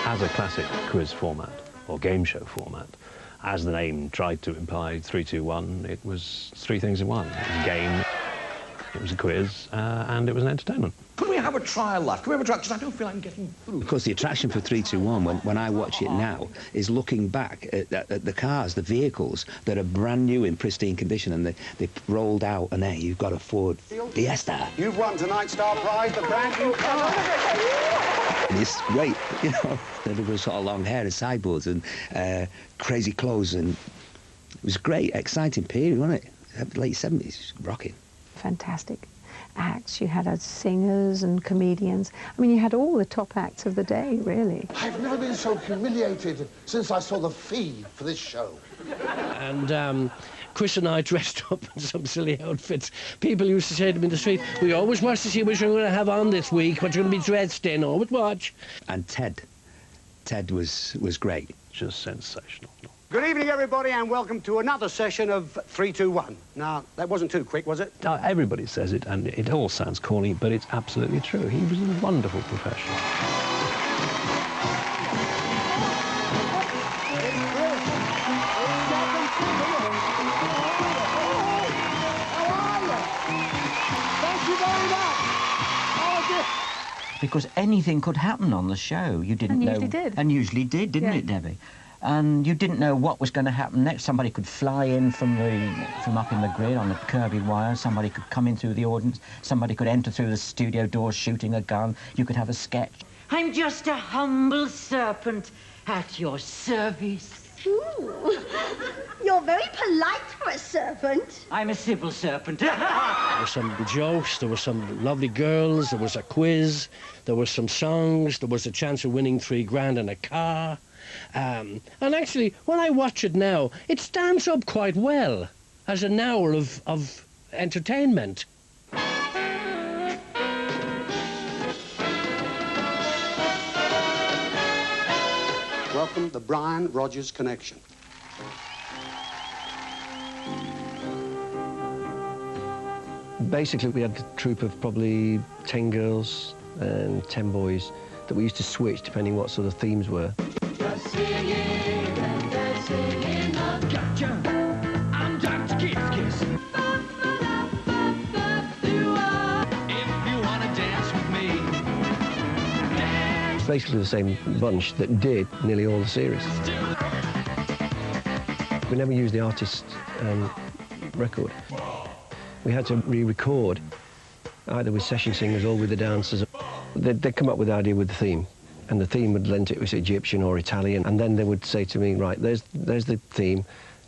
As a classic quiz format, or game show format, as the name tried to imply, 3, 2, 1, it was three things in one. It was a game, it was a quiz, and it was an entertainment. Could we have a trial life? Could we have a trial? Because I don't feel I'm getting through. Of course, the attraction for 3, 2, 1, when I watch it now, is looking back at the cars, the vehicles that are brand new in pristine condition, and they've rolled out, and there you've got a Ford Fiesta. You've won tonight's star prize, the brand new car. And it's great, you know. There was sort of long hair and sideboards and crazy clothes, and it was a great, exciting period, wasn't it? Late 70s, rocking. Fantastic acts. You had singers and comedians. I mean, you had all the top acts of the day, really. I've never been so humiliated since I saw the fee for this show. And Chris and I dressed up in some silly outfits. People used to say to me in the street, we always watch to see what you're going to have on this week, what you're going to be dressed in, always watch. And Ted was great. Just sensational. Good evening, everybody, and welcome to another session of 3, 2, 1. Now, that wasn't too quick, was it? Everybody says it, and it all sounds corny, but it's absolutely true. He was a wonderful professional. Because anything could happen on the show. You didn't know. And usually did, didn't it, Debbie? And you didn't know what was going to happen next. Somebody could fly in from up in the grid on the curvy wire. Somebody could come in through the audience. Somebody could enter through the studio door shooting a gun. You could have a sketch. I'm just a humble serpent at your service. Ooh, you're very polite for a serpent. I'm a civil serpent. There were some jokes, there were some lovely girls, there was a quiz, there were some songs, there was a chance of winning £3 and a car. And actually, when I watch it now, it stands up quite well as an hour of entertainment. Welcome, the Brian Rogers Connection. Basically, we had a troupe of probably 10 girls and 10 boys that we used to switch depending what sort of themes were. Basically the same bunch that did nearly all the series. We never used the artist's record. We had to re-record, either with session singers or with the dancers. They'd come up with the idea with the theme, and the theme would lend it was Egyptian or Italian, and then they would say to me, right, there's the theme,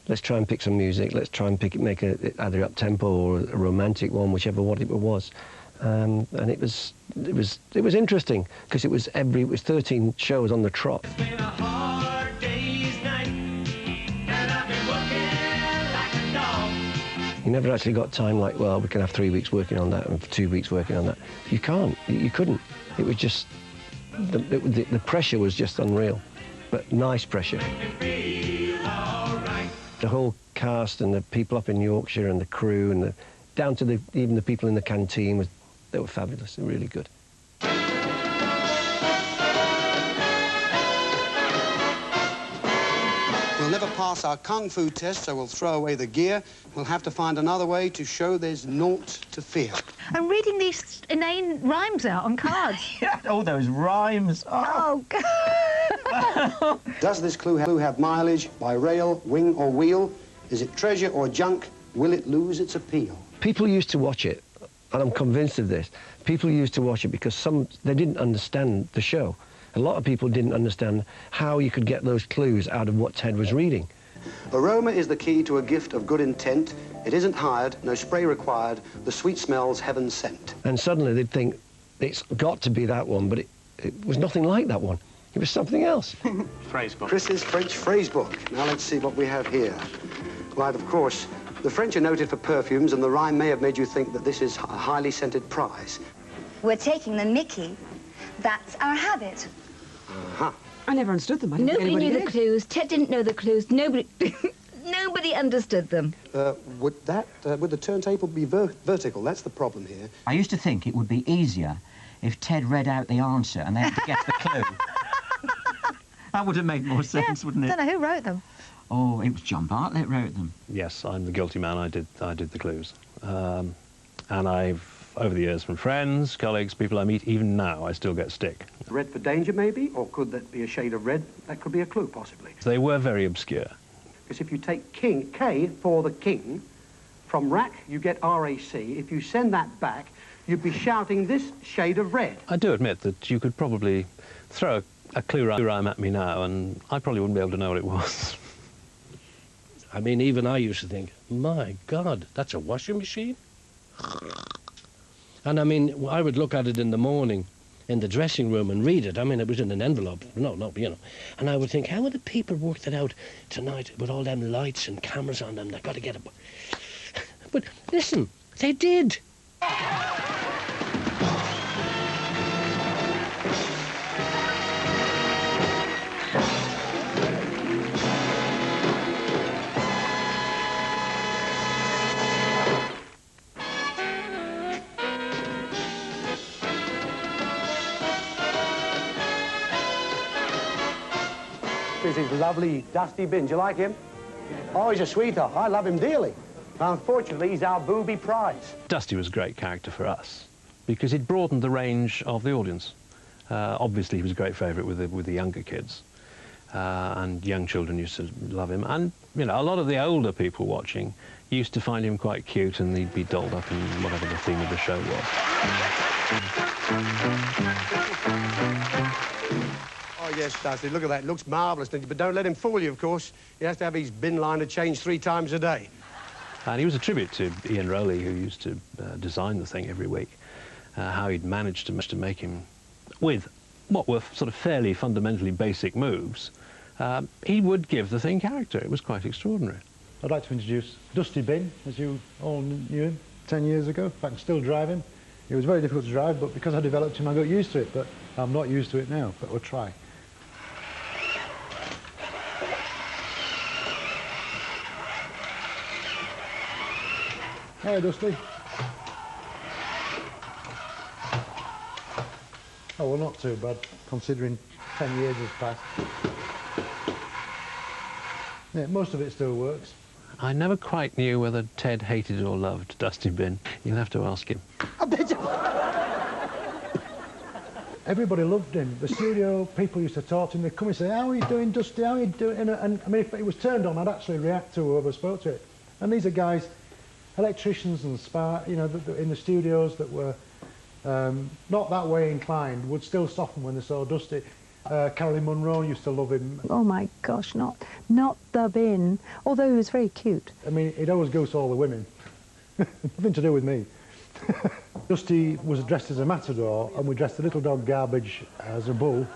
let's try and pick some music, let's try and make either up-tempo or a romantic one, whichever what it was. And it was interesting because it was 13 shows on the trot. It's been a hard day's night, and I've been working like a dog. You never actually got time like, well, we can have 3 weeks working on that and 2 weeks working on that. You can't. You couldn't. It was just the pressure was just unreal, but nice pressure. The whole cast and the people up in Yorkshire and the crew and down to even the people in the canteen they were fabulous. They were really good. We'll never pass our kung fu test, so we'll throw away the gear. We'll have to find another way to show there's naught to fear. I'm reading these inane rhymes out on cards. Oh, those rhymes. Oh, God. Does this clue have mileage by rail, wing or wheel? Is it treasure or junk? Will it lose its appeal? People used to watch it, and I'm convinced of this. People used to watch it because they didn't understand the show. A lot of people didn't understand how you could get those clues out of what Ted was reading. Aroma is the key to a gift of good intent. It isn't hired, no spray required. The sweet smells heaven sent. And suddenly they'd think, it's got to be that one, but it was nothing like that one. It was something else. Phrase book. Chris's French phrase book. Now let's see what we have here. Right, of course, the French are noted for perfumes, and the rhyme may have made you think that this is a highly scented prize. We're taking the mickey. That's our habit. Uh-huh. I never understood them. Nobody knew the clues. Ted didn't know the clues. Nobody... Nobody understood them. Would the turntable be vertical? That's the problem here. I used to think it would be easier if Ted read out the answer and they had to guess the clue. That would have made more sense, wouldn't it? I don't know who wrote them. Oh, it was John Bartlett wrote them. Yes, I'm the guilty man. I did the clues. And I've, over the years, from friends, colleagues, people I meet, even now, I still get stick. Red for danger, maybe? Or could that be a shade of red? That could be a clue, possibly. They were very obscure. Because if you take king, K for the king, from rack you get RAC. If you send that back, you'd be shouting this shade of red. I do admit that you could probably throw a clue rhyme at me now, and I probably wouldn't be able to know what it was. I mean, even I used to think, my God, that's a washing machine? And I mean, I would look at it in the morning in the dressing room and read it. I mean, it was in an envelope. No, you know. And I would think, how would the people work that out tonight with all them lights and cameras on them? They've got to get a... But listen, they did. This is lovely Dusty Bin. Do you like him? Oh, he's a sweetheart. I love him dearly. Unfortunately, he's our booby prize. Dusty was a great character for us because it broadened the range of the audience. Obviously, he was a great favourite with the younger kids, and young children used to love him. And, you know, a lot of the older people watching used to find him quite cute, and he'd be dolled up in whatever the theme of the show was. Oh, yes, Dusty, look at that. It looks marvellous, but don't let him fool you, of course. He has to have his bin liner changed 3 times a day. And he was a tribute to Ian Rowley, who used to design the thing every week, how he'd managed to make him, with what were sort of fairly fundamentally basic moves, he would give the thing character. It was quite extraordinary. I'd like to introduce Dusty Bin, as you all knew him 10 years ago. In fact, I still drive him. He was very difficult to drive, but because I developed him, I got used to it. But I'm not used to it now, but we'll try. Hi, Dusty. Oh, well, not too bad, considering 10 years has passed. Yeah, most of it still works. I never quite knew whether Ted hated or loved Dusty Bin. You'll have to ask him. Everybody loved him. The studio people used to talk to him. They'd come and say, how are you doing, Dusty? How are you doing? And I mean, if it was turned on, I'd actually react to whoever spoke to it. And these are guys, electricians and you know, in the studios that were not that way inclined, would still soften when they saw Dusty. Caroline Munro used to love him. Oh my gosh, not the Bin, although he was very cute. I mean, he'd always go to all the women. Nothing to do with me. Dusty was dressed as a matador, and we dressed the little dog Garbage as a bull.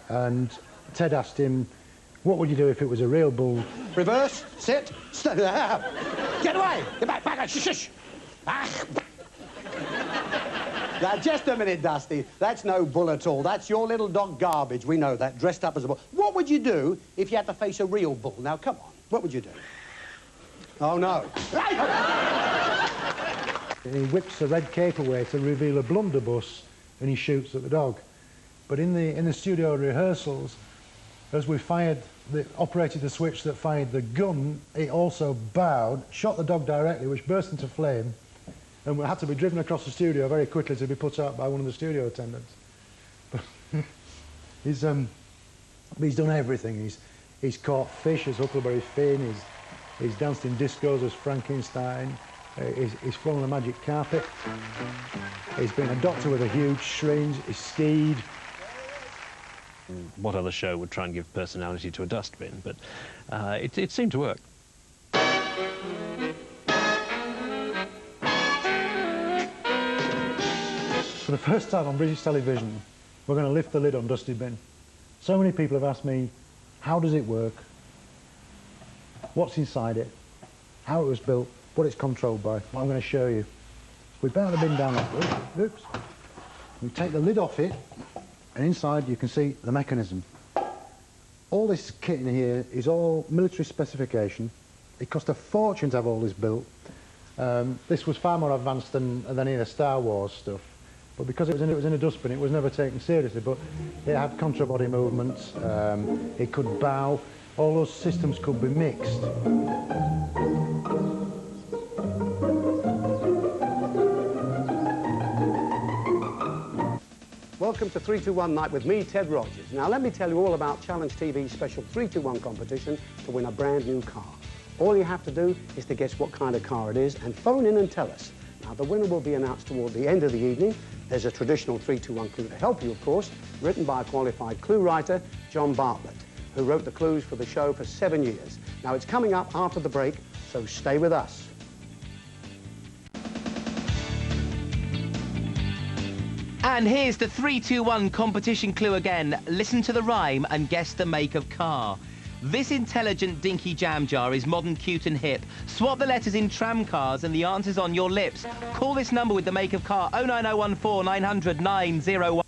And Ted asked him, what would you do if it was a real bull? Reverse, sit, stand up. Get away, get back, shush, shush. Ah. Now, just a minute, Dusty. That's no bull at all. That's your little dog Garbage. We know that, dressed up as a bull. What would you do if you had to face a real bull? Now, come on. What would you do? Oh, no. He whips a red cape away to reveal a blunderbuss, and he shoots at the dog. But in the studio rehearsals, as we operated the switch that fired the gun, it also bowed, shot the dog directly, which burst into flame, and we had to be driven across the studio very quickly to be put out by one of the studio attendants. He's done everything. He's caught fish as Huckleberry Finn. He's danced in discos as Frankenstein. He's flown a magic carpet. He's been a doctor with a huge syringe. He's skied. What other show would try and give personality to a dustbin? But it seemed to work. For the first time on British television, we're going to lift the lid on Dusty Bin. So many people have asked me, how does it work? What's inside it? How it was built? What it's controlled by? Well, I'm going to show you. We bow the bin down like this. Oops. We take the lid off it, and inside you can see the mechanism. All this kit in here is all military specification. It cost a fortune to have all this built. This was far more advanced than any of the Star Wars stuff. But because it was in a dustbin, it was never taken seriously. But it had contrabody movements, it could bow, all those systems could be mixed. Welcome to 3-2-1 Night with me, Ted Rogers. Now let me tell you all about Challenge TV's special 3-2-1 competition to win a brand new car. All you have to do is to guess what kind of car it is and phone in and tell us. Now the winner will be announced toward the end of the evening. There's a traditional 3-2-1 clue to help you, of course, written by a qualified clue writer, John Bartlett, who wrote the clues for the show for 7 years. Now it's coming up after the break, so stay with us. And here's the 3-2-1 competition clue again. Listen to the rhyme and guess the make of car. This intelligent dinky jam jar is modern, cute and hip. Swap the letters in tram cars and the answer's on your lips. Call this number with the make of car, 09014 900 901.